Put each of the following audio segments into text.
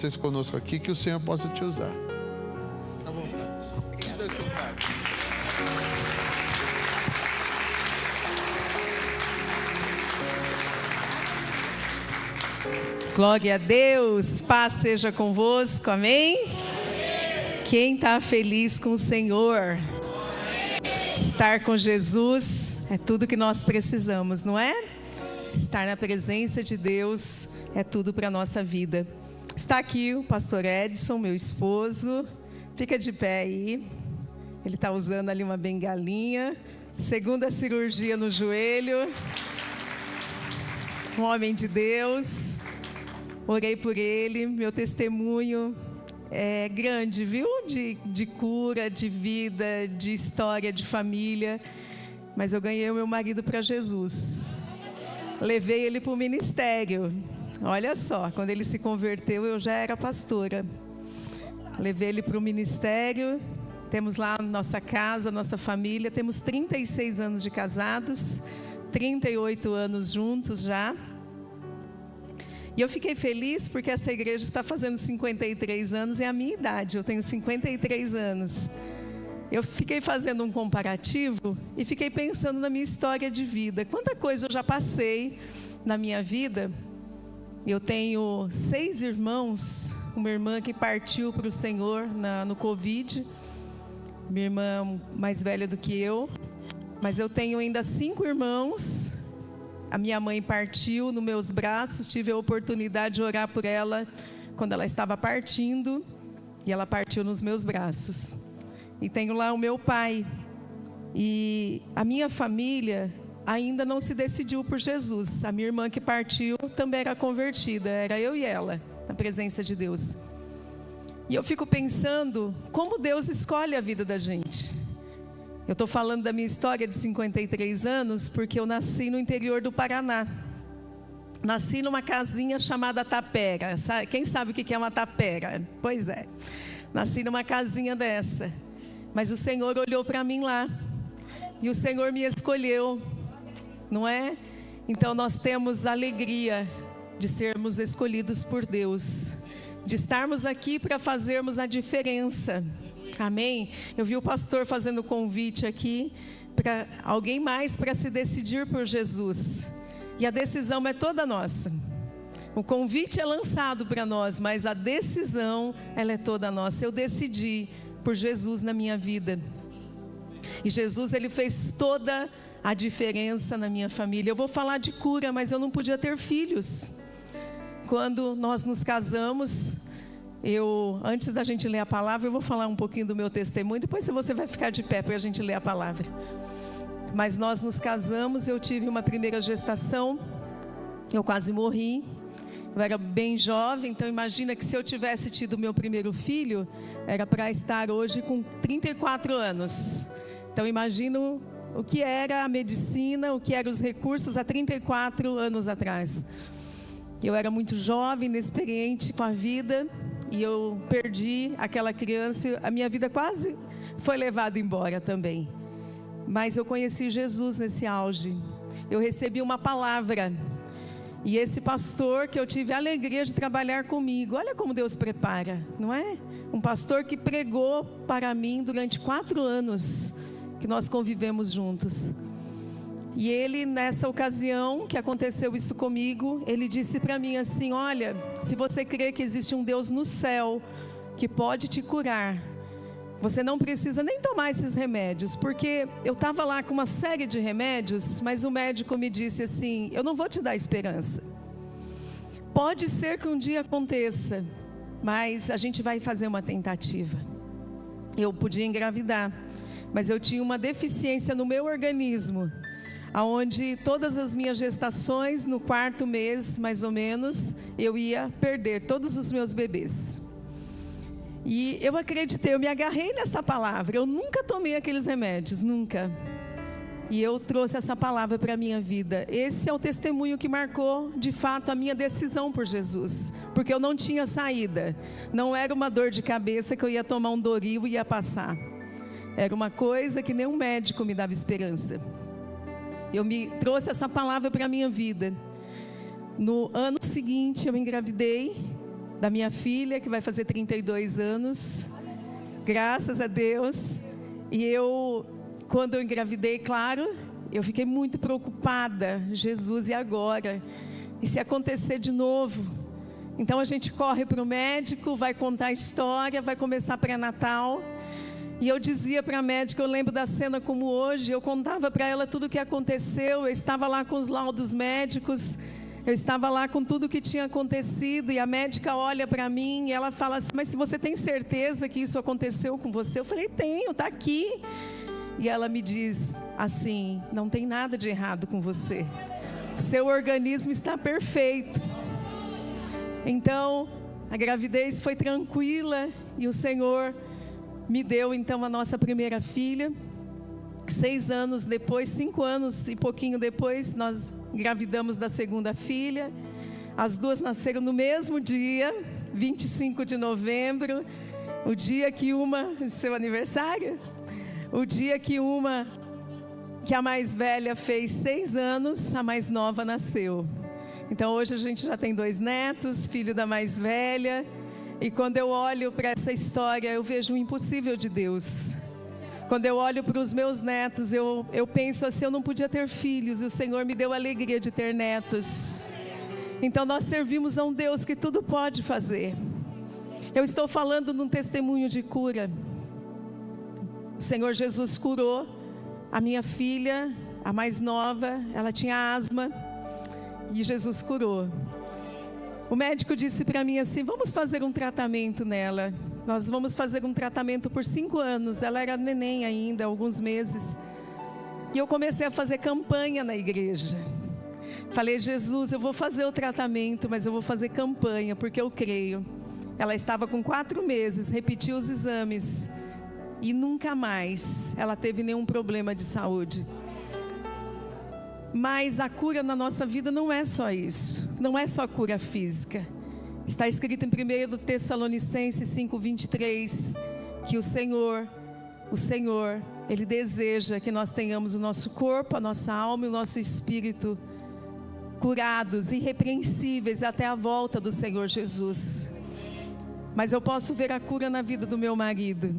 Vocês conosco aqui, que o Senhor possa te usar. À vontade. Sinta-se vontade. Glória a Deus, paz seja convosco, amém? Quem está feliz com o Senhor? Estar com Jesus é tudo que nós precisamos, não é? Estar na presença de Deus é tudo para a nossa vida. Está aqui o pastor Edson, meu esposo, fica de pé aí, ele está usando ali uma bengalinha, segunda cirurgia no joelho, um homem de Deus, orei por ele, meu testemunho é grande, viu? De cura, de vida, de história, de família, mas eu ganhei o meu marido para Jesus, levei ele para o ministério. Olha só, quando ele se converteu, eu já era pastora. Levei ele para o ministério, temos lá nossa casa, nossa família, temos 36 anos de casados, 38 anos juntos já. E eu fiquei feliz porque essa igreja está fazendo 53 anos, é a minha idade, eu tenho 53 anos. Eu fiquei fazendo um comparativo e fiquei pensando na minha história de vida. Quanta coisa eu já passei na minha vida. Eu tenho 6 irmãos, uma irmã que partiu para o Senhor no Covid, minha irmã mais velha do que eu, mas eu tenho ainda 5 irmãos, a minha mãe partiu nos meus braços, tive a oportunidade de orar por ela quando ela estava partindo, e ela partiu nos meus braços, e tenho lá o meu pai, e a minha família ainda não se decidiu por Jesus. A minha irmã que partiu também era convertida, era eu e ela, na presença de Deus. E eu fico pensando como Deus escolhe a vida da gente. Eu estou falando da minha história de 53 anos porque eu nasci no interior do Paraná. Nasci numa casinha chamada tapera. Quem sabe o que é uma tapera? Pois é, nasci numa casinha dessa. Mas o Senhor olhou para mim lá e o Senhor me escolheu, não é? Então nós temos a alegria de sermos escolhidos por Deus, de estarmos aqui para fazermos a diferença, amém? Eu vi o pastor fazendo convite aqui para alguém mais para se decidir por Jesus, e a decisão é toda nossa. O convite é lançado para nós, mas a decisão ela é toda nossa. Eu decidi por Jesus na minha vida, e Jesus ele fez toda a diferença na minha família. Eu vou falar de cura, mas eu não podia ter filhos. Quando nós nos casamos, antes da gente ler a palavra, eu vou falar um pouquinho do meu testemunho, depois você vai ficar de pé para a gente ler a palavra. Mas nós nos casamos, eu tive uma primeira gestação, eu quase morri, eu era bem jovem, então imagina que se eu tivesse tido meu primeiro filho, era para estar hoje com 34 anos. Então imagino o que era a medicina, o que eram os recursos há 34 anos atrás. Eu era muito jovem, inexperiente com a vida, e eu perdi aquela criança, a minha vida quase foi levada embora também. Mas eu conheci Jesus nesse auge, eu recebi uma palavra, e esse pastor que eu tive a alegria de trabalhar comigo, olha como Deus prepara, não é? Um pastor que pregou para mim durante 4 anos, que nós convivemos juntos. E ele, nessa ocasião que aconteceu isso comigo, ele disse para mim assim: olha, se você crê que existe um Deus no céu que pode te curar, você não precisa nem tomar esses remédios, porque eu estava lá com uma série de remédios, mas o médico me disse assim: eu não vou te dar esperança, pode ser que um dia aconteça, mas a gente vai fazer uma tentativa. Eu podia engravidar, mas eu tinha uma deficiência no meu organismo, aonde todas as minhas gestações, no 4º mês, mais ou menos, eu ia perder todos os meus bebês. E eu acreditei, eu me agarrei nessa palavra, eu nunca tomei aqueles remédios, nunca. E eu trouxe essa palavra para a minha vida. Esse é o testemunho que marcou, de fato, a minha decisão por Jesus, porque eu não tinha saída, não era uma dor de cabeça que eu ia tomar um Doril e ia passar. Era uma coisa que nenhum médico me dava esperança. Eu me trouxe essa palavra para a minha vida. No ano seguinte eu engravidei da minha filha, que vai fazer 32 anos. Graças a Deus. E quando eu engravidei, claro, eu fiquei muito preocupada. Jesus, e agora? E se acontecer de novo? Então a gente corre para o médico, vai contar a história, vai começar pré-natal. E eu dizia para a médica, eu lembro da cena como hoje, eu contava para ela tudo o que aconteceu, eu estava lá com os laudos médicos, eu estava lá com tudo o que tinha acontecido, e a médica olha para mim e ela fala assim, mas se você tem certeza que isso aconteceu com você? Eu falei, tenho, está aqui. E ela me diz assim, não tem nada de errado com você, o seu organismo está perfeito. Então, a gravidez foi tranquila e o Senhor me deu então a nossa primeira filha. 6 anos depois, 5 anos e pouquinho depois, nós engravidamos da segunda filha. As duas nasceram no mesmo dia, 25 de novembro, o dia que seu aniversário, o dia que a mais velha fez 6 anos, a mais nova nasceu. Então hoje a gente já tem 2 netos, filho da mais velha. E quando eu olho para essa história, eu vejo o impossível de Deus. Quando eu olho para os meus netos, eu penso assim, eu não podia ter filhos, e o Senhor me deu a alegria de ter netos. Então nós servimos a um Deus que tudo pode fazer. Eu estou falando num testemunho de cura. O Senhor Jesus curou a minha filha, a mais nova, ela tinha asma, e Jesus curou. O médico disse para mim assim, vamos fazer um tratamento nela. Nós vamos fazer um tratamento por 5 anos. Ela era neném ainda, alguns meses. E eu comecei a fazer campanha na igreja. Falei, Jesus, eu vou fazer o tratamento, mas eu vou fazer campanha, porque eu creio. Ela estava com 4 meses, repetiu os exames. E nunca mais ela teve nenhum problema de saúde. Mas a cura na nossa vida não é só isso, não é só cura física. Está escrito em 1 Tessalonicenses 5:23, que o Senhor, Ele deseja que nós tenhamos o nosso corpo, a nossa alma e o nosso espírito curados, irrepreensíveis até a volta do Senhor Jesus. Mas eu posso ver a cura na vida do meu marido.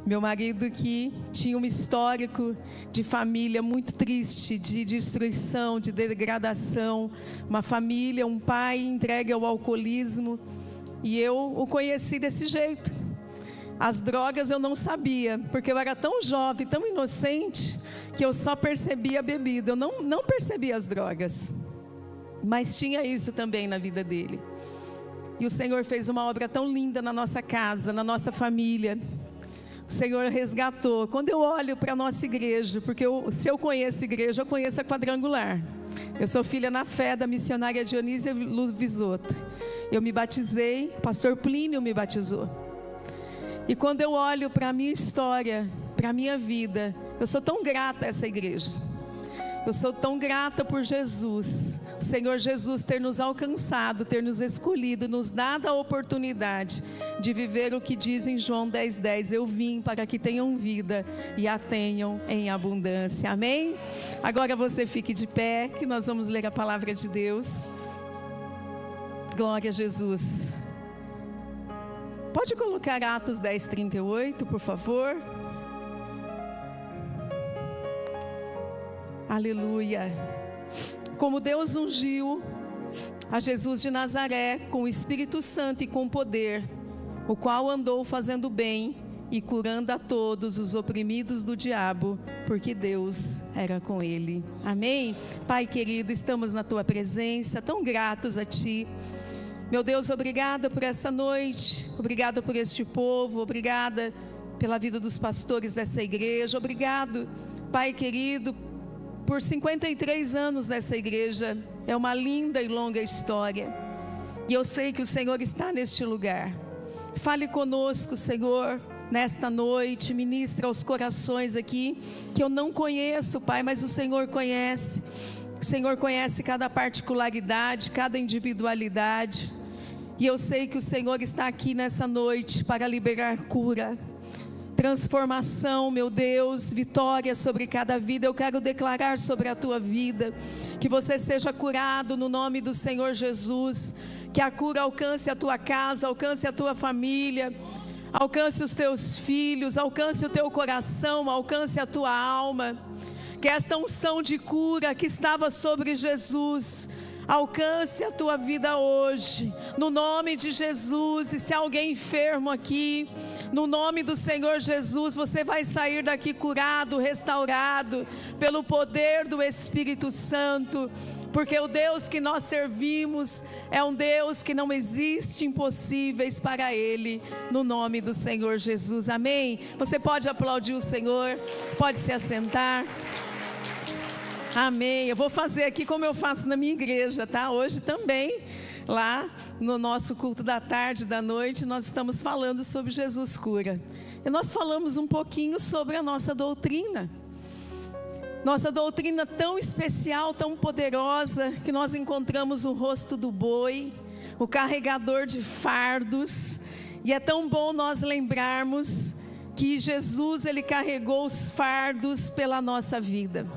Meu marido que tinha um histórico de família muito triste, de destruição, de degradação. Uma família, um pai entregue ao alcoolismo. E eu o conheci desse jeito. As drogas eu não sabia, porque eu era tão jovem, tão inocente, que eu só percebia a bebida. Eu não percebia as drogas. Mas tinha isso também na vida dele. E o Senhor fez uma obra tão linda na nossa casa, na nossa família. O Senhor resgatou. Quando eu olho para a nossa igreja, porque se eu conheço a igreja, eu conheço a Quadrangular. Eu sou filha na fé da missionária Dionísia Luvisotto. Eu me batizei, o pastor Plínio me batizou. E quando eu olho para a minha história, para a minha vida, eu sou tão grata a essa igreja. Eu sou tão grata por Jesus, o Senhor Jesus ter nos alcançado, ter nos escolhido, nos dado a oportunidade de viver o que diz em João 10:10, eu vim para que tenham vida e a tenham em abundância, amém? Agora você fique de pé, que nós vamos ler a palavra de Deus. Glória a Jesus. Pode colocar Atos 10:38, por favor. Aleluia. Como Deus ungiu a Jesus de Nazaré com o Espírito Santo e com poder, o qual andou fazendo bem e curando a todos os oprimidos do diabo, porque Deus era com ele. Amém? Pai querido, estamos na tua presença, tão gratos a ti. Meu Deus, obrigada por essa noite, obrigada por este povo, obrigada pela vida dos pastores dessa igreja, obrigado, Pai querido, por 53 anos nessa igreja. É uma linda e longa história, e eu sei que o Senhor está neste lugar. Fale conosco, Senhor, nesta noite. Ministra aos corações aqui que eu não conheço, Pai, mas o Senhor conhece. O Senhor conhece cada particularidade, cada individualidade, e eu sei que o Senhor está aqui nessa noite para liberar cura, transformação, meu Deus, vitória sobre cada vida. Eu quero declarar sobre a tua vida, que você seja curado no nome do Senhor Jesus, Que a cura alcance a tua casa, alcance a tua família, alcance os teus filhos, alcance o teu coração, alcance a tua alma. Que esta unção de cura que estava sobre Jesus alcance a tua vida hoje, no nome de Jesus. E se há alguém enfermo aqui, no nome do Senhor Jesus, você vai sair daqui curado, restaurado, pelo poder do Espírito Santo, porque o Deus que nós servimos é um Deus que não existe impossíveis para Ele, no nome do Senhor Jesus, amém? Você pode aplaudir o Senhor, pode se assentar. Amém. Eu vou fazer aqui como eu faço na minha igreja, tá? Hoje também, lá no nosso culto da tarde, da noite, nós estamos falando sobre Jesus cura. E nós falamos um pouquinho sobre a nossa doutrina. Nossa doutrina tão especial, tão poderosa, que nós encontramos o rosto do boi, o carregador de fardos. E é tão bom nós lembrarmos que Jesus, Ele carregou os fardos pela nossa vida.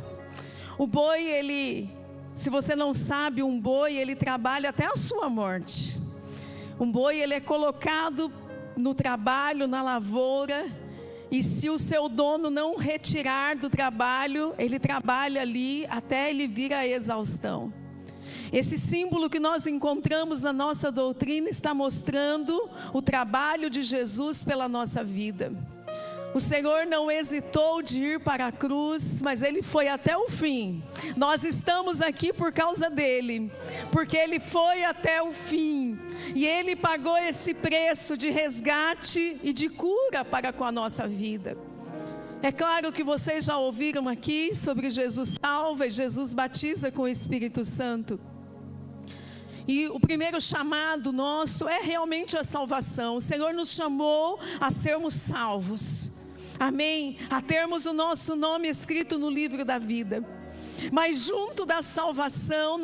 O boi, ele, se você não sabe, um boi, ele trabalha até a sua morte. Um boi, ele é colocado no trabalho, na lavoura, e se o seu dono não retirar do trabalho, ele trabalha ali até ele vir à exaustão. Esse símbolo que nós encontramos na nossa doutrina está mostrando o trabalho de Jesus pela nossa vida. O Senhor não hesitou de ir para a cruz, mas Ele foi até o fim. Nós estamos aqui por causa dEle, porque Ele foi até o fim. E Ele pagou esse preço de resgate e de cura para com a nossa vida. É claro que vocês já ouviram aqui sobre Jesus salva e Jesus batiza com o Espírito Santo. E o primeiro chamado nosso é realmente a salvação. O Senhor nos chamou a sermos salvos. Amém? A termos o nosso nome escrito no livro da vida. Mas junto da salvação,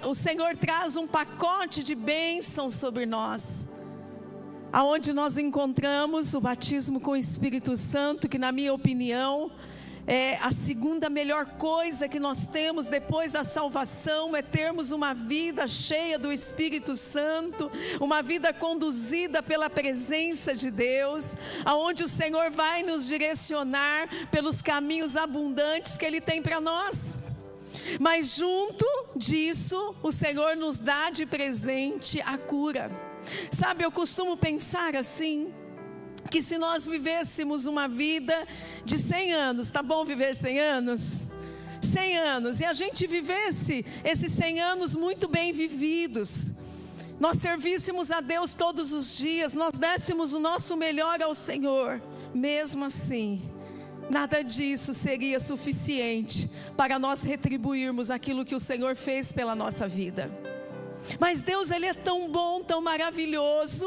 o Senhor traz um pacote de bênçãos sobre nós. Aonde nós encontramos o batismo com o Espírito Santo, que na minha opinião é a segunda melhor coisa que nós temos depois da salvação, é termos uma vida cheia do Espírito Santo, uma vida conduzida pela presença de Deus, aonde o Senhor vai nos direcionar pelos caminhos abundantes que Ele tem para nós. Mas junto disso, o Senhor nos dá de presente a cura. Sabe, eu costumo pensar assim, que se nós vivêssemos uma vida de 100 anos, tá bom viver 100 anos? 100 anos, e a gente vivesse esses 100 anos muito bem vividos, nós servíssemos a Deus todos os dias, nós dessemos o nosso melhor ao Senhor, mesmo assim, nada disso seria suficiente para nós retribuirmos aquilo que o Senhor fez pela nossa vida. Mas Deus, Ele é tão bom, tão maravilhoso,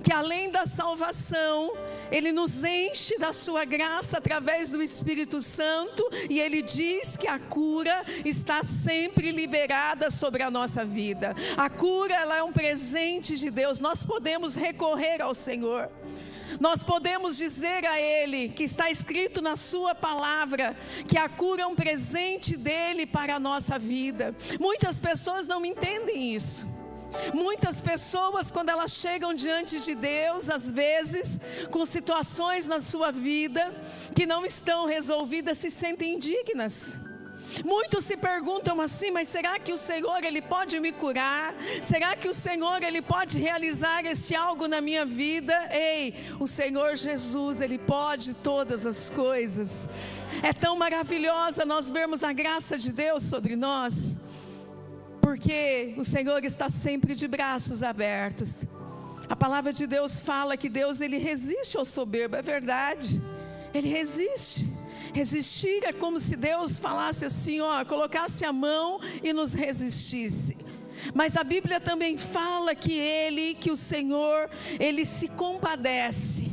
que além da salvação, Ele nos enche da sua graça através do Espírito Santo, e Ele diz que a cura está sempre liberada sobre a nossa vida. A cura, ela é um presente de Deus, nós podemos recorrer ao Senhor. Nós podemos dizer a Ele, que está escrito na sua palavra, que a cura é um presente dEle para a nossa vida. Muitas pessoas não entendem isso. Muitas pessoas, quando elas chegam diante de Deus, às vezes, com situações na sua vida, que não estão resolvidas, se sentem indignas. Muitos se perguntam assim, mas será que o Senhor, Ele pode me curar? Será que o Senhor, Ele pode realizar este algo na minha vida? Ei, o Senhor Jesus, Ele pode todas as coisas. É tão maravilhosa nós vermos a graça de Deus sobre nós, porque o Senhor está sempre de braços abertos. A palavra de Deus fala que Deus, Ele resiste ao soberbo, é verdade, Ele resiste. Resistir é como se Deus falasse assim, colocasse a mão e nos resistisse. Mas a Bíblia também fala que o Senhor, Ele se compadece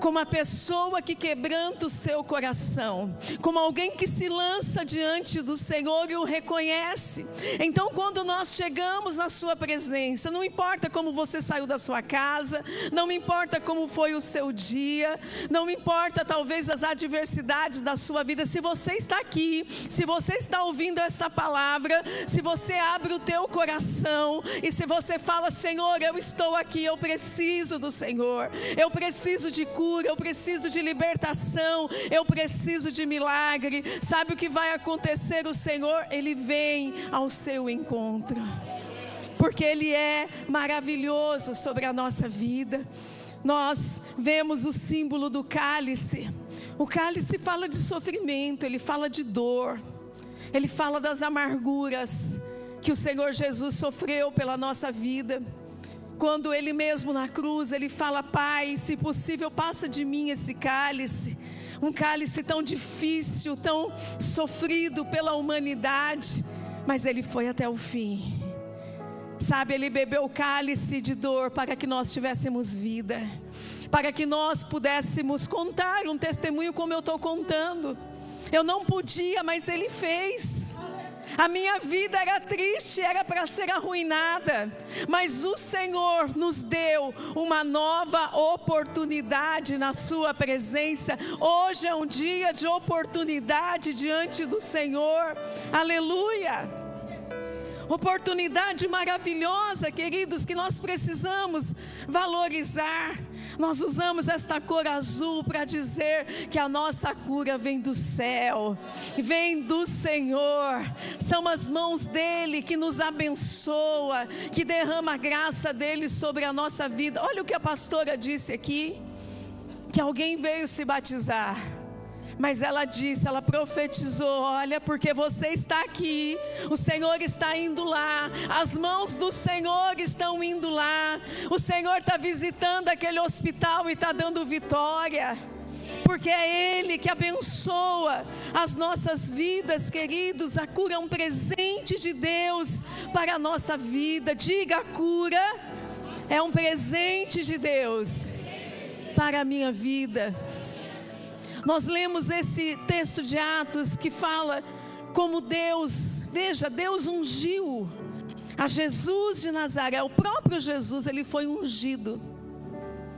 como a pessoa que quebranta o seu coração, como alguém que se lança diante do Senhor e o reconhece. Então, quando nós chegamos na sua presença, não importa como você saiu da sua casa, não importa como foi o seu dia, não importa talvez as adversidades da sua vida, se você está aqui, se você está ouvindo essa palavra, se você abre o teu coração e se você fala: Senhor, eu estou aqui, eu preciso do Senhor, eu preciso de cura, eu preciso de libertação, eu preciso de milagre. Sabe o que vai acontecer? O Senhor, Ele vem ao seu encontro, porque Ele é maravilhoso sobre a nossa vida. Nós vemos o símbolo do cálice. O cálice fala de sofrimento, ele fala de dor, ele fala das amarguras que o Senhor Jesus sofreu pela nossa vida. Quando Ele mesmo na cruz, Ele fala: Pai, se possível, passa de mim esse cálice. Um cálice tão difícil, tão sofrido pela humanidade, mas Ele foi até o fim. Sabe, Ele bebeu o cálice de dor para que nós tivéssemos vida, para que nós pudéssemos contar um testemunho como eu estou contando. Eu não podia, mas Ele fez. A minha vida era triste, era para ser arruinada, mas o Senhor nos deu uma nova oportunidade na sua presença. Hoje é um dia de oportunidade diante do Senhor. Aleluia! Oportunidade maravilhosa, queridos, que nós precisamos valorizar. Nós usamos esta cor azul para dizer que a nossa cura vem do céu, vem do Senhor. São as mãos dEle que nos abençoa, que derrama a graça dEle sobre a nossa vida. Olha o que a pastora disse aqui, que alguém veio se batizar, mas ela disse, ela profetizou: olha, porque você está aqui, o Senhor está indo lá, as mãos do Senhor estão indo lá, o Senhor está visitando aquele hospital e está dando vitória, porque é Ele que abençoa as nossas vidas, queridos. A cura é um presente de Deus para a nossa vida. Diga: a cura é um presente de Deus para a minha vida. Nós lemos esse texto de Atos que fala como Deus, veja, Deus ungiu a Jesus de Nazaré. O próprio Jesus, Ele foi ungido,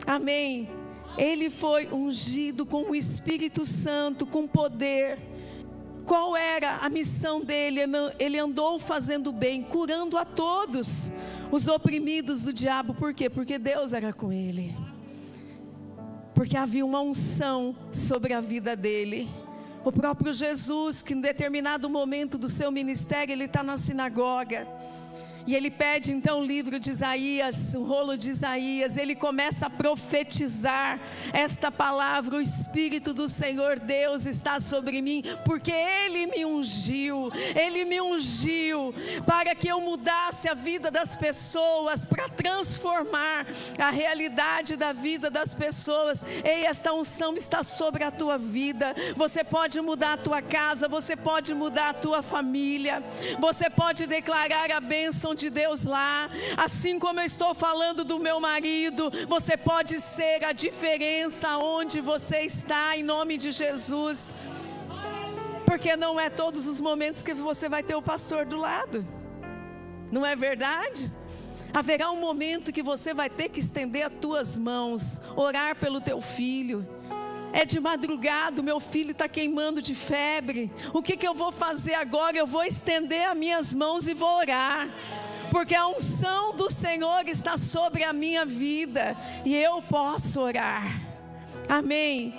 amém? Ele foi ungido com o Espírito Santo, com poder. Qual era a missão dele? Ele andou fazendo bem, curando a todos os oprimidos do diabo. Por quê? Porque Deus era com ele, porque havia uma unção sobre a vida dele. O próprio Jesus, que em determinado momento do seu ministério, ele está na sinagoga, e ele pede então o livro de Isaías, o rolo de Isaías. Ele começa a profetizar esta palavra: o Espírito do Senhor Deus está sobre mim, porque Ele me ungiu para que eu mudasse a vida das pessoas, para transformar a realidade da vida das pessoas. Ei, esta unção está sobre a tua vida. Você pode mudar a tua casa, você pode mudar a tua família, você pode declarar a bênção de Deus lá. Assim como eu estou falando do meu marido, você pode ser a diferença onde você está, em nome de Jesus. Porque não é todos os momentos que você vai ter o pastor do lado, não é verdade? Haverá um momento que você vai ter que estender as tuas mãos, orar pelo teu filho. É de madrugada, o meu filho está queimando de febre. O que eu vou fazer agora? Eu vou estender as minhas mãos e vou orar, porque a unção do Senhor está sobre a minha vida e eu posso orar. Amém?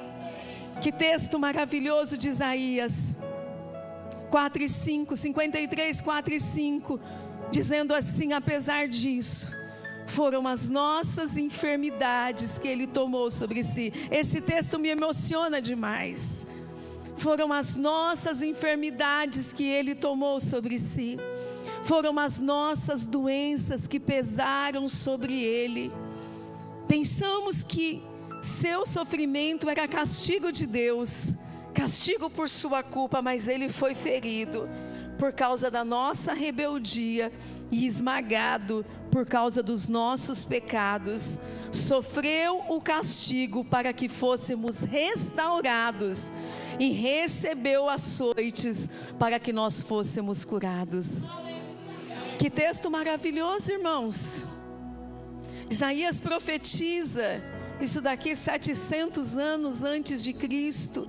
Que texto maravilhoso de Isaías 4:5, 53, 4:5, dizendo assim: apesar disso, foram as nossas enfermidades que Ele tomou sobre si. Esse texto me emociona demais. Foram as nossas enfermidades que Ele tomou sobre si. Foram as nossas doenças que pesaram sobre Ele. Pensamos que seu sofrimento era castigo de Deus, castigo por sua culpa, mas Ele foi ferido por causa da nossa rebeldia e esmagado por causa dos nossos pecados, sofreu o castigo para que fôssemos restaurados, e recebeu açoites para que nós fôssemos curados. Que texto maravilhoso, irmãos. Isaías profetiza isso daqui 700 anos antes de Cristo,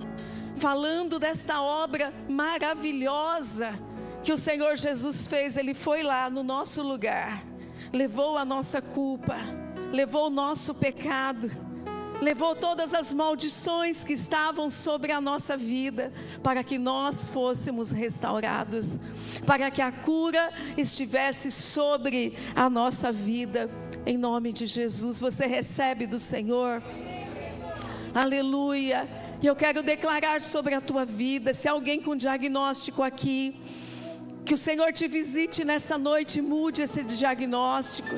falando desta obra maravilhosa que o Senhor Jesus fez. Ele foi lá no nosso lugar, levou a nossa culpa, levou o nosso pecado, levou todas as maldições que estavam sobre a nossa vida, para que nós fôssemos restaurados, para que a cura estivesse sobre a nossa vida. Em nome de Jesus, você recebe do Senhor? Aleluia. E eu quero declarar sobre a tua vida, se alguém com diagnóstico aqui, que o Senhor te visite nessa noite e mude esse diagnóstico.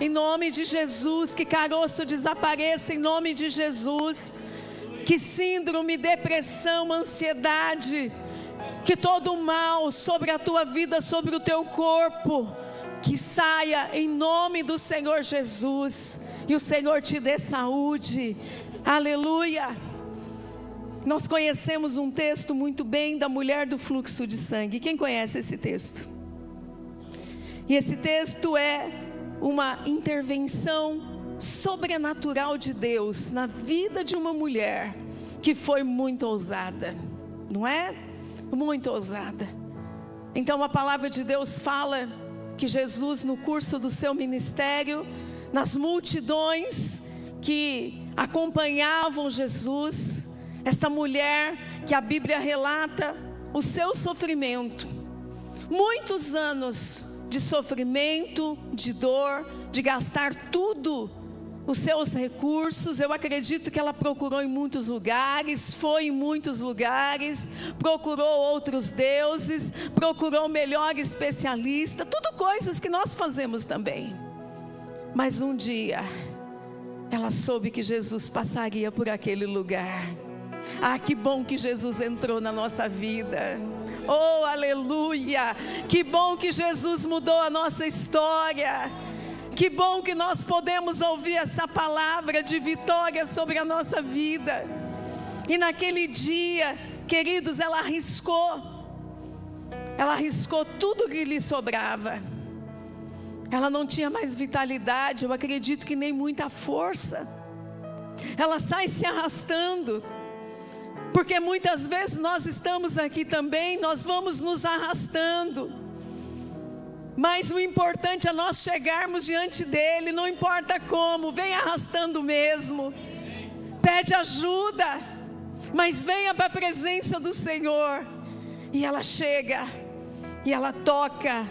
Em nome de Jesus, que caroço desapareça em nome de Jesus. Que síndrome, depressão, ansiedade, que todo mal sobre a tua vida, sobre o teu corpo, que saia em nome do Senhor Jesus, e o Senhor te dê saúde. Aleluia. Nós conhecemos um texto muito bem da mulher do fluxo de sangue. Quem conhece esse texto? E esse texto é uma intervenção sobrenatural de Deus na vida de uma mulher que foi muito ousada, não é? Muito ousada. Então a palavra de Deus fala que Jesus, no curso do seu ministério, nas multidões que acompanhavam Jesus, esta mulher que a Bíblia relata o seu sofrimento, muitos anos de sofrimento, de dor, de gastar tudo os seus recursos. Eu acredito que ela procurou em muitos lugares, foi em muitos lugares, procurou outros deuses, procurou o melhor especialista, tudo coisas que nós fazemos também. Mas um dia ela soube que Jesus passaria por aquele lugar. Ah, que bom que Jesus entrou na nossa vida. Oh, aleluia! Que bom que Jesus mudou a nossa história. Que bom que nós podemos ouvir essa palavra de vitória sobre a nossa vida. E naquele dia, queridos, ela arriscou tudo que lhe sobrava. Ela não tinha mais vitalidade, eu acredito que nem muita força. Ela sai se arrastando, porque muitas vezes nós estamos aqui também, nós vamos nos arrastando. Mas o importante é nós chegarmos diante dele, não importa como, vem arrastando mesmo, pede ajuda, mas venha para a presença do Senhor. E ela chega, e ela toca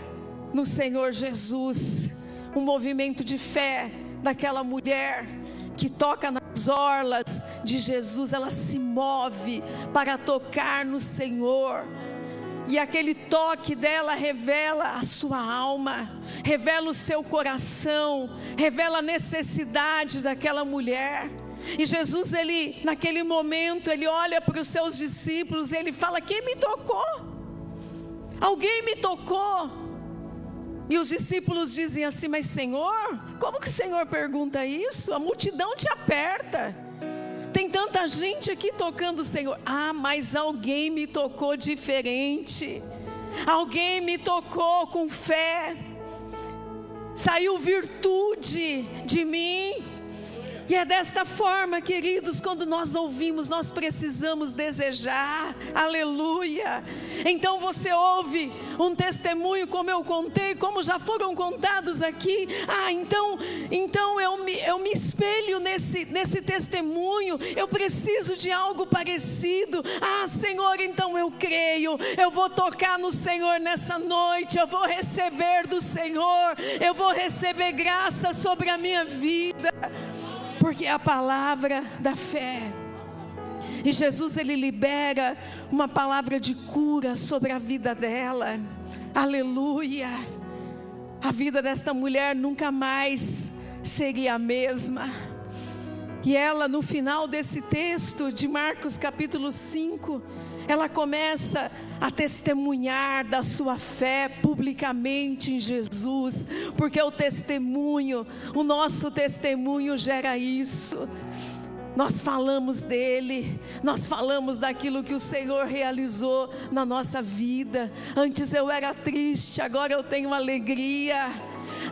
no Senhor Jesus, um movimento de fé daquela mulher, que toca nas orlas de Jesus, ela se move para tocar no Senhor. E aquele toque dela revela a sua alma, revela o seu coração, revela a necessidade daquela mulher. E Jesus, naquele momento, ele olha para os seus discípulos e ele fala: quem me tocou? Alguém me tocou. E os discípulos dizem assim: mas Senhor, como que o Senhor pergunta isso? A multidão te aperta. Tem tanta gente aqui tocando o Senhor. Ah, mas alguém me tocou diferente. Alguém me tocou com fé. Saiu virtude de mim. E é desta forma, queridos, quando nós ouvimos, nós precisamos desejar. Aleluia. Então você ouve um testemunho como eu contei, como já foram contados aqui. Ah, então eu me espelho nesse testemunho. Eu preciso de algo parecido. Ah, Senhor, então eu creio. Eu vou tocar no Senhor nessa noite. Eu vou receber do Senhor. Eu vou receber graça sobre a minha vida. Porque é a palavra da fé. E Jesus, ele libera uma palavra de cura sobre a vida dela. Aleluia. A vida desta mulher nunca mais seria a mesma. E ela, no final desse texto de Marcos capítulo 5, ela começa a testemunhar da sua fé publicamente em Jesus, porque o testemunho, o nosso testemunho gera isso. Nós falamos dele, nós falamos daquilo que o Senhor realizou na nossa vida. Antes eu era triste, agora eu tenho alegria.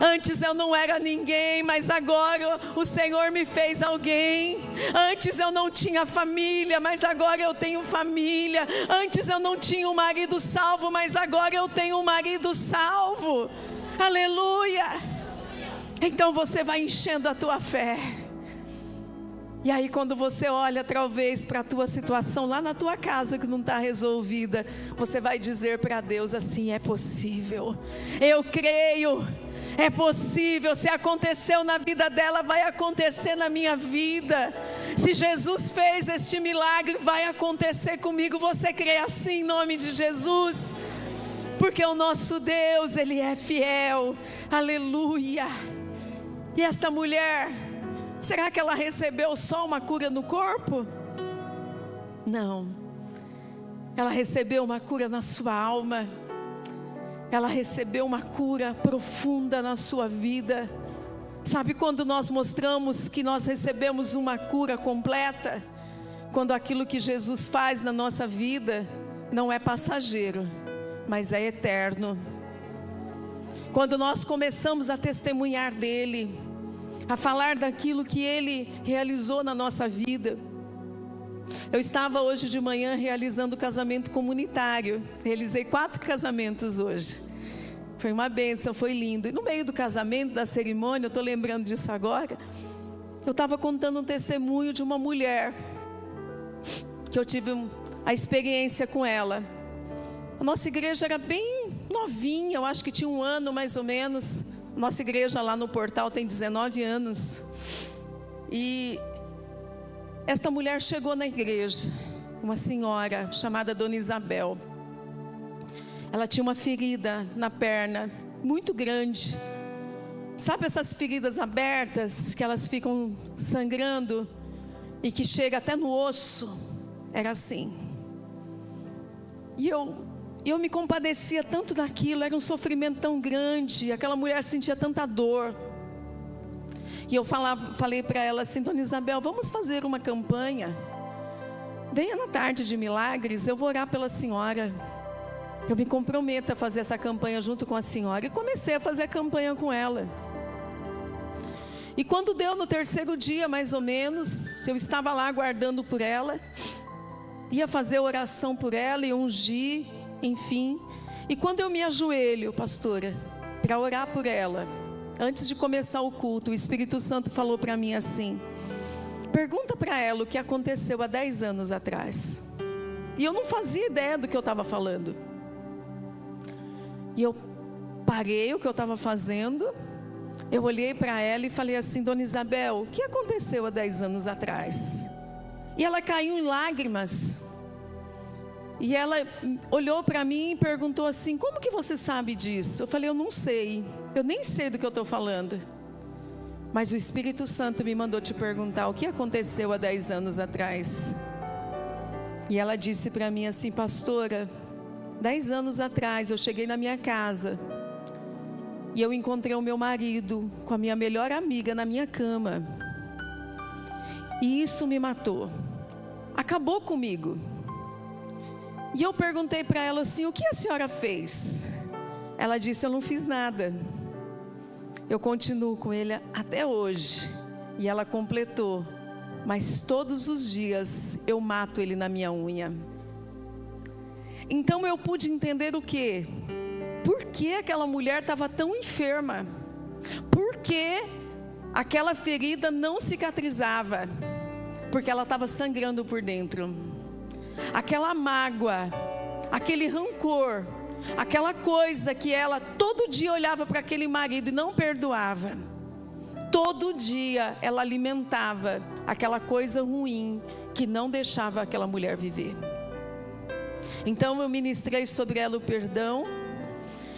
Antes eu não era ninguém, mas agora o Senhor me fez alguém. Antes eu não tinha família, mas agora eu tenho família. Antes eu não tinha um marido salvo, mas agora eu tenho um marido salvo. Aleluia! Então você vai enchendo a tua fé. E aí quando você olha talvez para a tua situação lá na tua casa que não está resolvida, você vai dizer para Deus assim: é possível, eu creio. É possível, se aconteceu na vida dela, vai acontecer na minha vida. Se Jesus fez este milagre, vai acontecer comigo. Você crê assim em nome de Jesus? Porque o nosso Deus, Ele é fiel. Aleluia. E esta mulher, será que ela recebeu só uma cura no corpo? Não. Ela recebeu uma cura na sua alma. Ela recebeu uma cura profunda na sua vida. Sabe quando nós mostramos que nós recebemos uma cura completa? Quando aquilo que Jesus faz na nossa vida não é passageiro, mas é eterno. Quando nós começamos a testemunhar dele, a falar daquilo que ele realizou na nossa vida. Eu estava hoje de manhã realizando casamento comunitário. Realizei 4 casamentos hoje. Foi uma bênção, foi lindo. E no meio do casamento, da cerimônia, eu estou lembrando disso agora, eu estava contando um testemunho de uma mulher, que eu tive a experiência com ela. A nossa igreja era bem novinha, eu acho que tinha 1 ano mais ou menos. Nossa igreja lá no Portal tem 19 anos. E esta mulher chegou na igreja, uma senhora chamada Dona Isabel. Ela tinha uma ferida na perna, muito grande. Sabe essas feridas abertas, que elas ficam sangrando e que chega até no osso? Era assim. E eu me compadecia tanto daquilo, era um sofrimento tão grande, aquela mulher sentia tanta dor. E eu falei para ela assim: Dona Isabel, vamos fazer uma campanha. Venha na tarde de milagres, eu vou orar pela senhora. Eu me comprometo a fazer essa campanha junto com a senhora. E comecei a fazer a campanha com ela. E quando deu no 3º dia, mais ou menos, eu estava lá aguardando por ela. Ia fazer oração por ela e ungir, enfim. E quando eu me ajoelho, pastora, para orar por ela, antes de começar o culto, o Espírito Santo falou para mim assim: pergunta para ela o que aconteceu há 10 anos atrás. E eu não fazia ideia do que eu estava falando. E eu parei o que eu estava fazendo, eu olhei para ela e falei assim: Dona Isabel, o que aconteceu há 10 anos atrás? E ela caiu em lágrimas. E ela olhou para mim e perguntou assim: como que você sabe disso? Eu falei: eu não sei, eu nem sei do que eu estou falando. Mas o Espírito Santo me mandou te perguntar o que aconteceu há 10 anos atrás. E ela disse para mim assim: pastora, 10 anos atrás eu cheguei na minha casa e eu encontrei o meu marido com a minha melhor amiga na minha cama. E isso me matou, acabou comigo. E eu perguntei para ela assim: o que a senhora fez? Ela disse: eu não fiz nada, eu continuo com ele até hoje. E ela completou: mas todos os dias eu mato ele na minha unha. Então eu pude entender o quê? Por que aquela mulher estava tão enferma? Por que aquela ferida não cicatrizava? Porque ela estava sangrando por dentro. Aquela mágoa, aquele rancor, aquela coisa que ela todo dia olhava para aquele marido e não perdoava. Todo dia ela alimentava aquela coisa ruim que não deixava aquela mulher viver. Então eu ministrei sobre ela o perdão.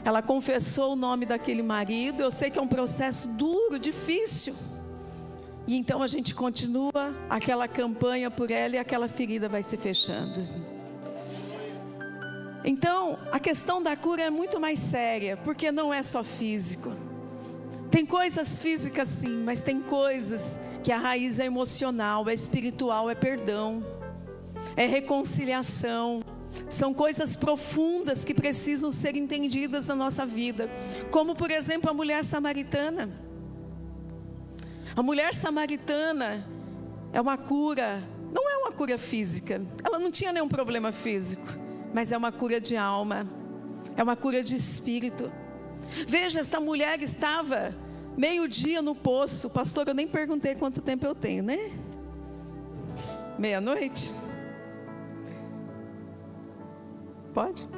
Ela confessou o nome daquele marido. Eu sei que é um processo duro, difícil. E então a gente continua aquela campanha por ela e aquela ferida vai se fechando. Então, a questão da cura é muito mais séria, porque não é só físico. Tem coisas físicas sim, mas tem coisas que a raiz é emocional, é espiritual, é perdão, é reconciliação. São coisas profundas que precisam ser entendidas na nossa vida. Como, por exemplo, a mulher samaritana. A mulher samaritana é uma cura, não é uma cura física. Ela não tinha nenhum problema físico, mas é uma cura de alma, é uma cura de espírito. Veja, esta mulher estava meio-dia no poço. Pastor, eu nem perguntei quanto tempo eu tenho, né? Meia-noite? Pode?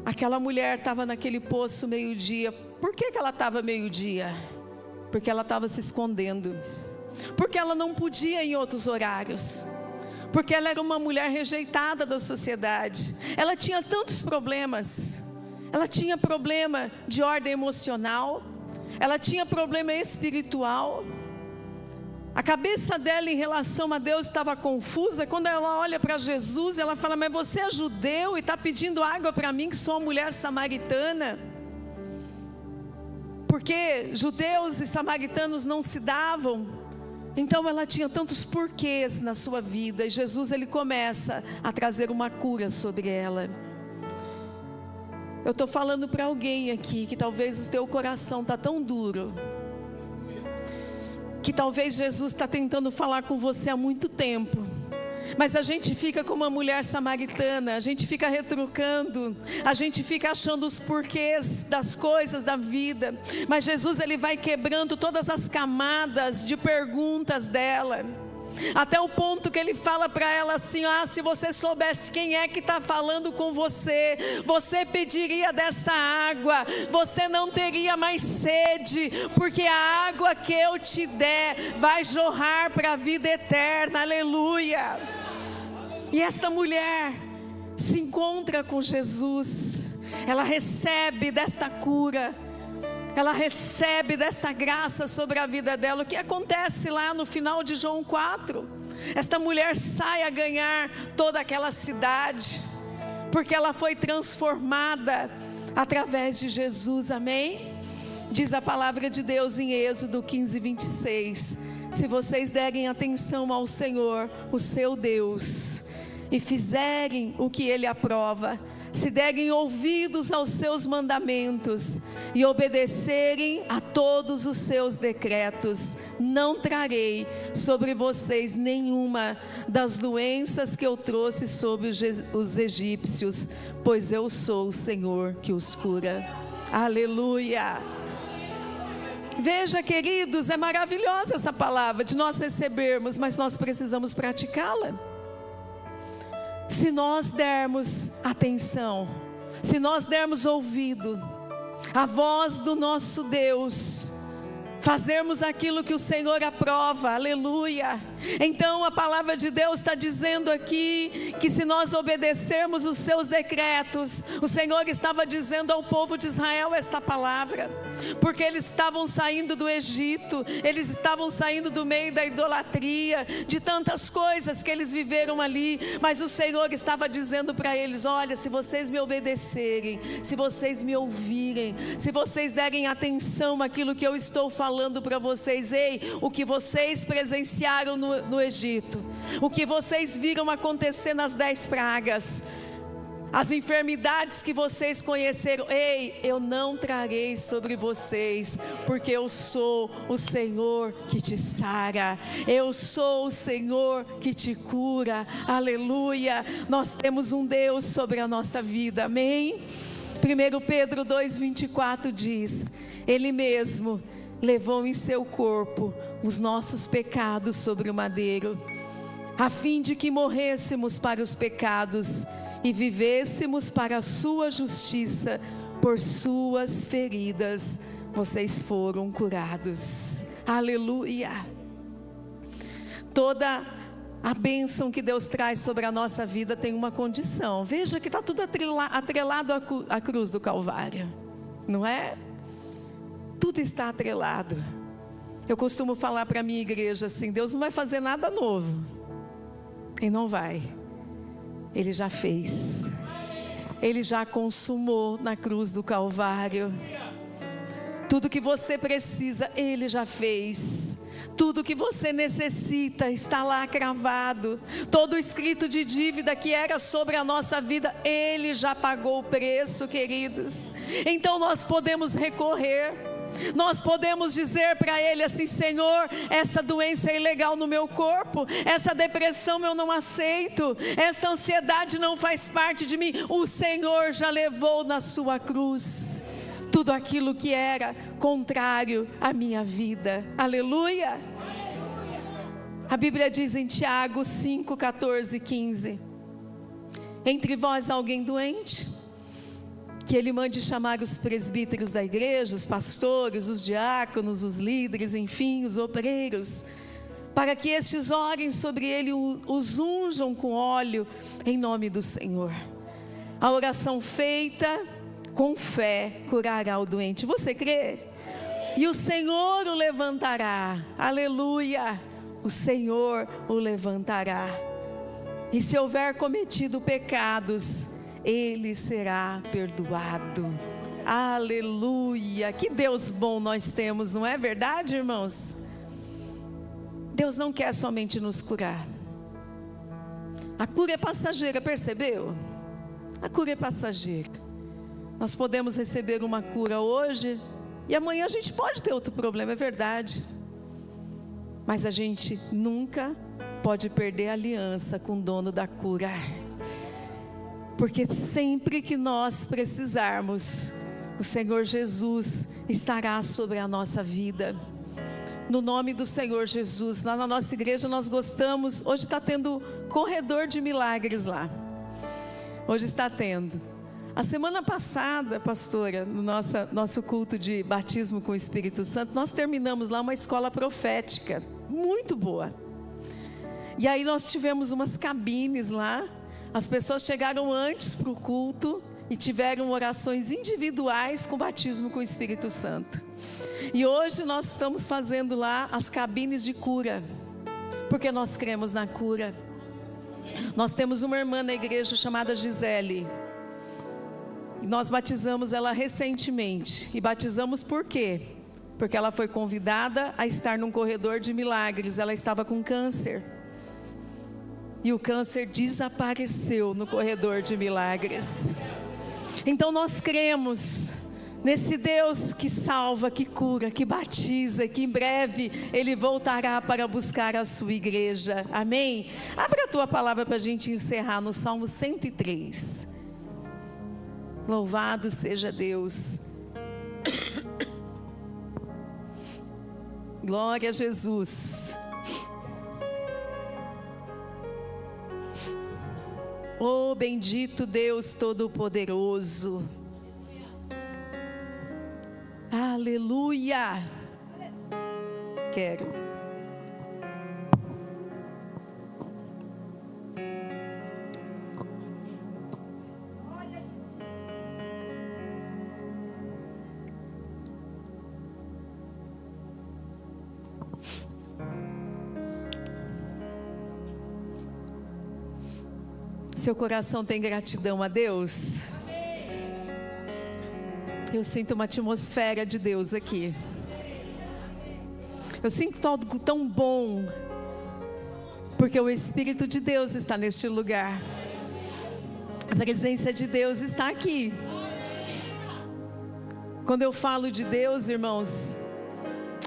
Aquela mulher estava naquele poço meio-dia. Por que ela estava meio-dia? Porque ela estava se escondendo. Porque ela não podia em outros horários. Porque ela era uma mulher rejeitada da sociedade. Ela tinha tantos problemas. Ela tinha problema de ordem emocional. Ela tinha problema espiritual. A cabeça dela em relação a Deus estava confusa. Quando ela olha para Jesus, ela fala: mas você é judeu e está pedindo água para mim, que sou uma mulher samaritana? Porque judeus e samaritanos não se davam. Então ela tinha tantos porquês na sua vida. E Jesus, ele começa a trazer uma cura sobre ela. Eu estou falando para alguém aqui que talvez o teu coração está tão duro, que talvez Jesus está tentando falar com você há muito tempo, mas a gente fica como uma mulher samaritana, a gente fica retrucando, a gente fica achando os porquês das coisas da vida. Mas Jesus, ele vai quebrando todas as camadas de perguntas dela, até o ponto que ele fala para ela assim: se você soubesse quem é que está falando com você, você pediria dessa água, você não teria mais sede, porque a água que eu te der vai jorrar para a vida eterna. Aleluia. E esta mulher se encontra com Jesus, ela recebe desta cura, ela recebe dessa graça sobre a vida dela. O que acontece lá no final de João 4? Esta mulher sai a ganhar toda aquela cidade, porque ela foi transformada através de Jesus, amém? Diz a palavra de Deus em Êxodo 15, 26. Se vocês derem atenção ao Senhor, o seu Deus, e fizerem o que Ele aprova, se derem ouvidos aos seus mandamentos e obedecerem a todos os seus decretos, não trarei sobre vocês nenhuma das doenças que eu trouxe sobre os egípcios, pois eu sou o Senhor que os cura. Aleluia. Veja, queridos, é maravilhosa essa palavra de nós recebermos, mas nós precisamos praticá-la. Se nós dermos atenção, se nós dermos ouvido à voz do nosso Deus, fazermos aquilo que o Senhor aprova, aleluia. Então a palavra de Deus está dizendo aqui que se nós obedecermos os seus decretos, o Senhor estava dizendo ao povo de Israel esta palavra, porque eles estavam saindo do Egito, eles estavam saindo do meio da idolatria, de tantas coisas que eles viveram ali, mas o Senhor estava dizendo para eles: olha, se vocês me obedecerem, se vocês me ouvirem, se vocês derem atenção àquilo que eu estou falando para vocês, o que vocês presenciaram no Egito, o que vocês viram acontecer nas 10 pragas, as enfermidades que vocês conheceram, eu não trarei sobre vocês, porque eu sou o Senhor que te sara, eu sou o Senhor que te cura, aleluia. Nós temos um Deus sobre a nossa vida, amém? 1 Pedro 2,24 diz: Ele mesmo levou em seu corpo os nossos pecados sobre o madeiro, a fim de que morrêssemos para os pecados e vivêssemos para a sua justiça. Por suas feridas vocês foram curados. Aleluia. Toda a bênção que Deus traz sobre a nossa vida tem uma condição. Veja que está tudo atrelado à cruz do Calvário, não é? Tudo está atrelado. Eu costumo falar para a minha igreja assim: Deus não vai fazer nada novo, Ele não vai, Ele já fez. Ele já consumou na cruz do Calvário. Tudo que você precisa, Ele já fez. Tudo que você necessita está lá cravado. Todo escrito de dívida que era sobre a nossa vida, Ele já pagou o preço, queridos. Então nós podemos recorrer. Nós podemos dizer para Ele assim: Senhor, essa doença é ilegal no meu corpo, essa depressão eu não aceito, essa ansiedade não faz parte de mim. O Senhor já levou na sua cruz tudo aquilo que era contrário à minha vida. Aleluia! A Bíblia diz em Tiago 5, 14 e 15: entre vós há alguém doente? Que ele mande chamar os presbíteros da igreja, os pastores, os diáconos, os líderes, enfim, os obreiros, para que estes orem sobre ele, os unjam com óleo em nome do Senhor. A oração feita com fé curará o doente. Você crê? E o Senhor o levantará. Aleluia! O Senhor o levantará. E se houver cometido pecados, Ele será perdoado. Aleluia! Que Deus bom nós temos, não é verdade, irmãos? Deus não quer somente nos curar. A cura é passageira, percebeu? A cura é passageira. Nós podemos receber uma cura hoje e amanhã a gente pode ter outro problema, é verdade. Mas a gente nunca pode perder a aliança com o dono da cura. Porque sempre que nós precisarmos, o Senhor Jesus estará sobre a nossa vida. No nome do Senhor Jesus. Lá na nossa igreja nós gostamos, hoje está tendo corredor de milagres lá. Hoje está tendo. A semana passada, pastora, no nosso culto de batismo com o Espírito Santo, nós terminamos lá uma escola profética, muito boa. E aí nós tivemos umas cabines lá. As pessoas chegaram antes para o culto e tiveram orações individuais com batismo com o Espírito Santo. E hoje nós estamos fazendo lá as cabines de cura, porque nós cremos na cura. Nós temos uma irmã na igreja chamada Gisele. E nós batizamos ela recentemente. E batizamos por quê? Porque ela foi convidada a estar num corredor de milagres. Ela estava com câncer. E o câncer desapareceu no corredor de milagres. Então nós cremos nesse Deus que salva, que cura, que batiza, que em breve Ele voltará para buscar a sua igreja. Amém? Abra a tua palavra para a gente encerrar no Salmo 103. Louvado seja Deus. Glória a Jesus. Oh, bendito Deus Todo-Poderoso. Aleluia. Quero. Seu coração tem gratidão a Deus? Eu sinto uma atmosfera de Deus aqui. Eu sinto algo tão bom, porque o Espírito de Deus está neste lugar. A presença de Deus está aqui. Quando eu falo de Deus, irmãos,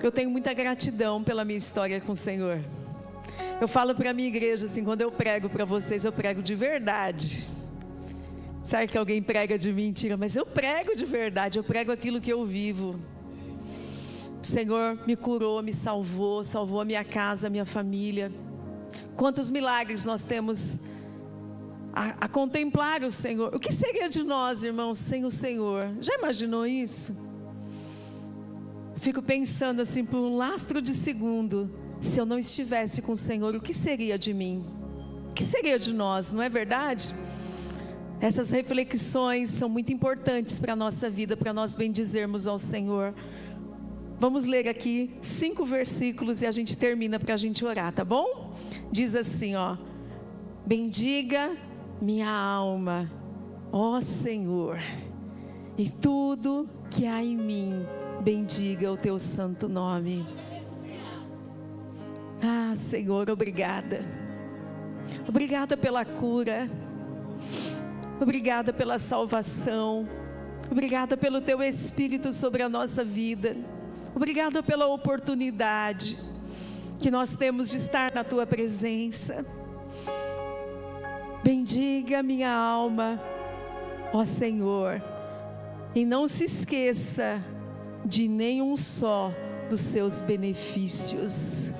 eu tenho muita gratidão pela minha história com o Senhor. Eu falo para a minha igreja assim, quando eu prego para vocês, eu prego de verdade. Sabe que alguém prega de mentira, mas eu prego de verdade, eu prego aquilo que eu vivo. O Senhor me curou, me salvou, salvou a minha casa, a minha família. Quantos milagres nós temos a contemplar o Senhor. O que seria de nós, irmãos, sem o Senhor? Já imaginou isso? Fico pensando assim por um lastro de segundo. Se eu não estivesse com o Senhor, o que seria de mim? O que seria de nós, não é verdade? Essas reflexões são muito importantes para a nossa vida, para nós bendizermos ao Senhor. Vamos ler aqui 5 versículos e a gente termina para a gente orar, tá bom? Diz assim, ó: bendiga minha alma ó Senhor, e tudo que há em mim, bendiga o teu santo nome. Ah, Senhor, obrigada. Obrigada pela cura. Obrigada pela salvação. Obrigada pelo teu Espírito sobre a nossa vida. Obrigada pela oportunidade que nós temos de estar na tua presença. Bendiga minha alma, ó Senhor, e não se esqueça de nenhum só dos seus benefícios.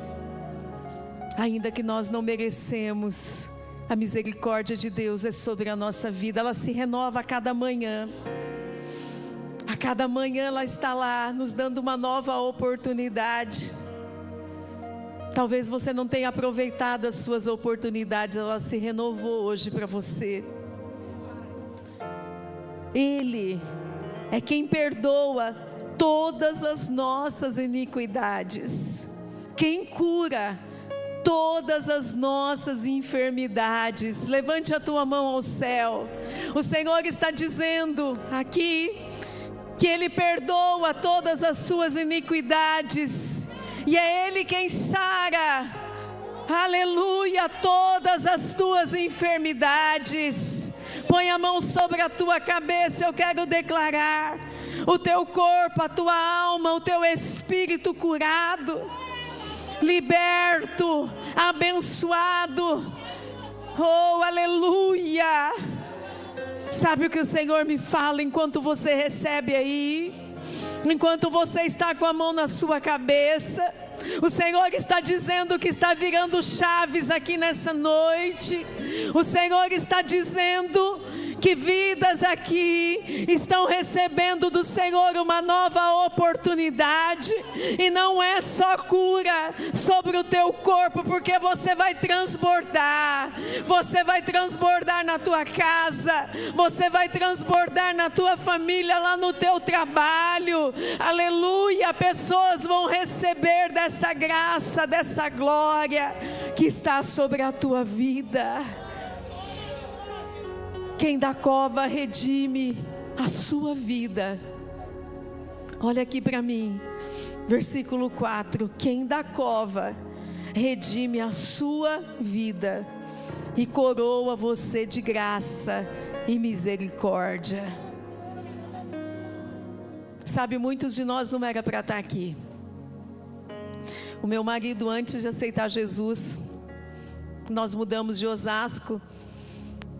Ainda que nós não merecemos, a misericórdia de Deus é sobre a nossa vida. Ela se renova a cada manhã. A cada manhã ela está lá, nos dando uma nova oportunidade. Talvez você não tenha aproveitado as suas oportunidades, ela se renovou hoje para você. Ele é quem perdoa todas as nossas iniquidades, quem cura todas as nossas enfermidades. Levante a tua mão ao céu. O Senhor está dizendo aqui que Ele perdoa todas as suas iniquidades, e é Ele quem sara, aleluia, todas as tuas enfermidades. Põe a mão sobre a tua cabeça. Eu quero declarar o teu corpo, a tua alma, o teu espírito curado, liberto, abençoado. Oh, aleluia. Sabe o que o Senhor me fala enquanto você recebe aí? Enquanto você está com a mão na sua cabeça, o Senhor está dizendo que está virando chaves aqui nessa noite. O Senhor está dizendo que vidas aqui estão recebendo do Senhor uma nova oportunidade, e não é só cura sobre o teu corpo, porque você vai transbordar na tua casa, você vai transbordar na tua família, lá no teu trabalho, aleluia. Pessoas vão receber dessa graça, dessa glória que está sobre a tua vida. Quem da cova redime a sua vida. Olha aqui para mim, versículo 4. Quem da cova redime a sua vida e coroa você de graça e misericórdia. Sabe, muitos de nós não era para estar aqui. O meu marido, antes de aceitar Jesus, nós mudamos de Osasco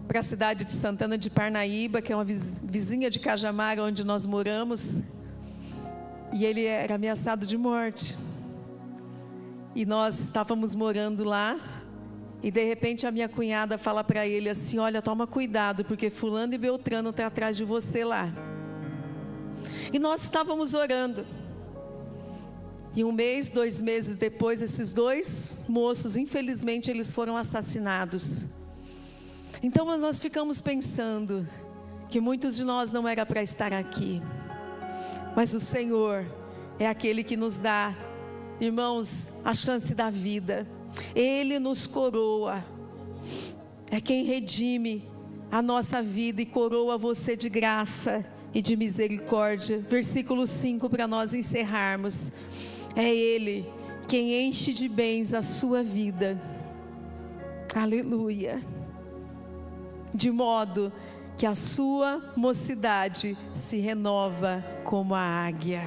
para a cidade de Santana de Parnaíba, que é uma vizinha de Cajamar, onde nós moramos, e ele era ameaçado de morte, e nós estávamos morando lá, e de repente a minha cunhada fala para ele assim: olha, toma cuidado, porque fulano e beltrano está atrás de você lá. E nós estávamos orando, e 1 mês, 2 meses depois, esses 2 moços, infelizmente, eles foram assassinados. Então nós ficamos pensando que muitos de nós não era para estar aqui, mas o Senhor é aquele que nos dá, irmãos, a chance da vida. Ele nos coroa, é quem redime a nossa vida e coroa você de graça e de misericórdia. Versículo 5, para nós encerrarmos. É Ele quem enche de bens a sua vida, aleluia, de modo que a sua mocidade se renova como a águia.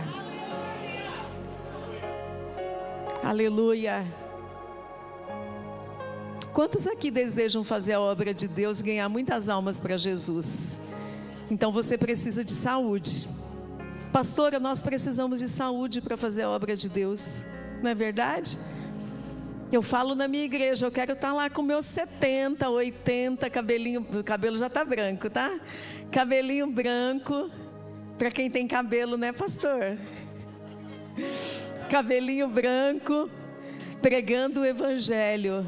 Aleluia. Quantos aqui desejam fazer a obra de Deus e ganhar muitas almas para Jesus? Então você precisa de saúde. Pastora, nós precisamos de saúde para fazer a obra de Deus, não é verdade? Eu falo na minha igreja, eu quero estar lá com meus 70, 80, o cabelo já está branco, tá? Cabelinho branco, para quem tem cabelo, né, pastor? Cabelinho branco, pregando o evangelho,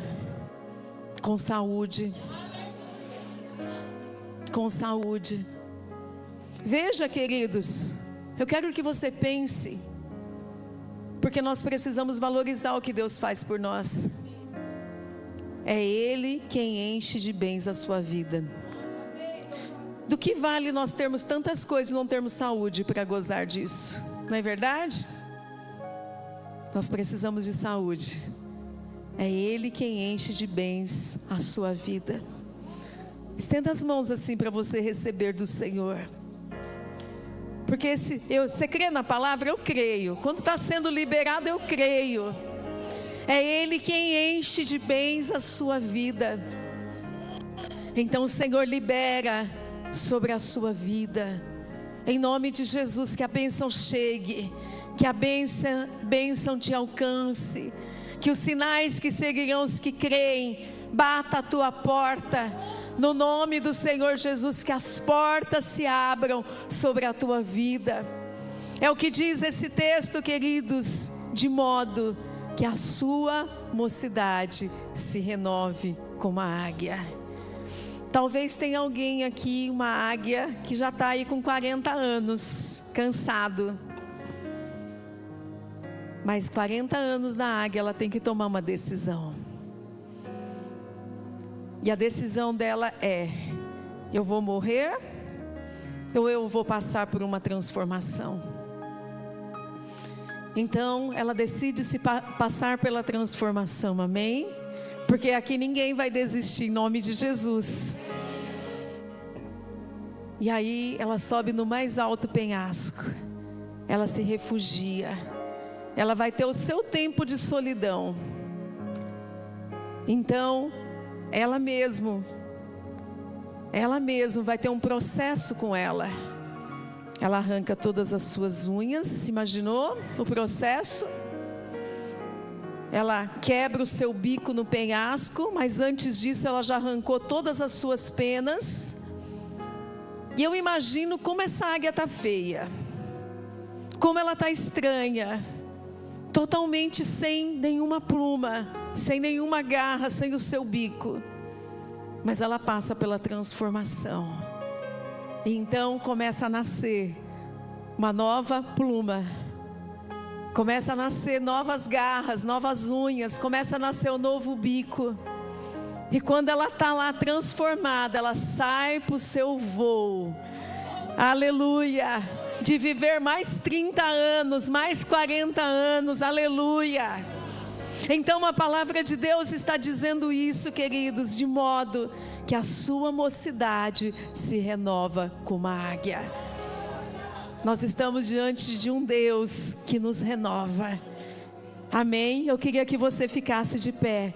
com saúde. Com saúde. Veja, queridos, eu quero que você pense, porque nós precisamos valorizar o que Deus faz por nós. É Ele quem enche de bens a sua vida. Do que vale nós termos tantas coisas e não termos saúde para gozar disso? Não é verdade? Nós precisamos de saúde. É Ele quem enche de bens a sua vida. Estenda as mãos assim para você receber do Senhor. Porque você crê na palavra? Eu creio. Quando está sendo liberado, eu creio. É Ele quem enche de bens a sua vida. Então o Senhor libera sobre a sua vida. Em nome de Jesus, que a bênção chegue. Que a bênção te alcance. Que os sinais que seguirão os que creem, bata a tua porta. No nome do Senhor Jesus, que as portas se abram sobre a tua vida. É o que diz esse texto, queridos, de modo que a sua mocidade se renove como a águia. Talvez tenha alguém aqui, uma águia, que já está aí com 40 anos, cansado. Mas 40 anos na águia, ela tem que tomar uma decisão. E a decisão dela é: eu vou morrer ou eu vou passar por uma transformação? Então ela decide se passar pela transformação, amém? Porque aqui ninguém vai desistir em nome de Jesus. E aí ela sobe no mais alto penhasco, ela se refugia, ela vai ter o seu tempo de solidão. Então ela mesma vai ter um processo com ela. Ela arranca todas as suas unhas, imaginou o processo? Ela quebra o seu bico no penhasco, mas antes disso ela já arrancou todas as suas penas. E eu imagino como essa águia está feia, como ela está estranha, totalmente sem nenhuma pluma, sem nenhuma garra, sem o seu bico. Mas ela passa pela transformação. E então começa a nascer uma nova pluma. Começa a nascer novas garras, novas unhas. Começa a nascer um novo bico. E quando ela está lá transformada, ela sai para o seu voo. Aleluia! De viver mais 30 anos, mais 40 anos. Aleluia! Então a palavra de Deus está dizendo isso, queridos, de modo que a sua mocidade se renova como a águia. Nós estamos diante de um Deus que nos renova. Amém? Eu queria que você ficasse de pé.